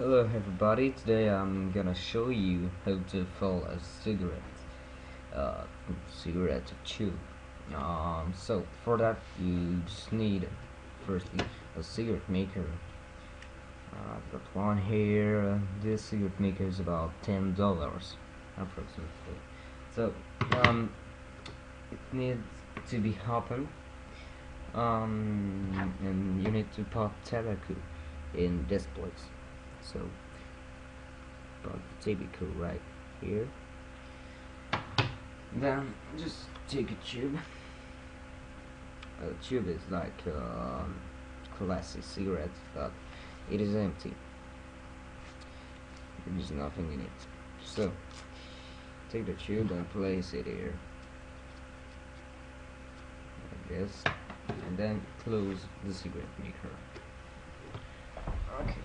Hello everybody, today I'm gonna show you how to fill a uh, cigarette tube. So for that you just need firstly a cigarette maker. I've got one here. This cigarette maker is about $10 approximately. So it needs to be open, and you need to put tobacco in this place. So put the tobacco right here. Then just take a tube. A tube is like classic cigarette, but it is empty. There is nothing in it. So take the tube and place it here like this, and then close the cigarette maker. Okay.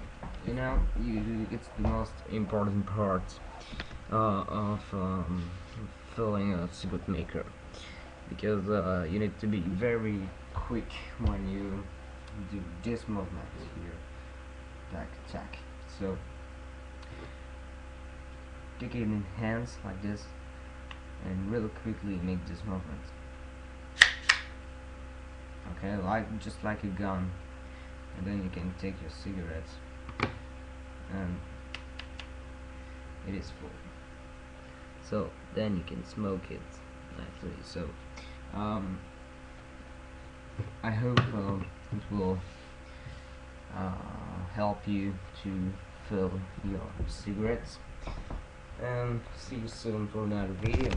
Now it's the most important part of filling a cigarette maker, because you need to be very quick when you do this movement here. Tack, tack. So take it in hands like this and really quickly make this movement. Okay, just like a gun, and then you can take your cigarettes and it is full. So then you can smoke it nicely. So I hope it will help you to fill your cigarettes, and see you soon for another video.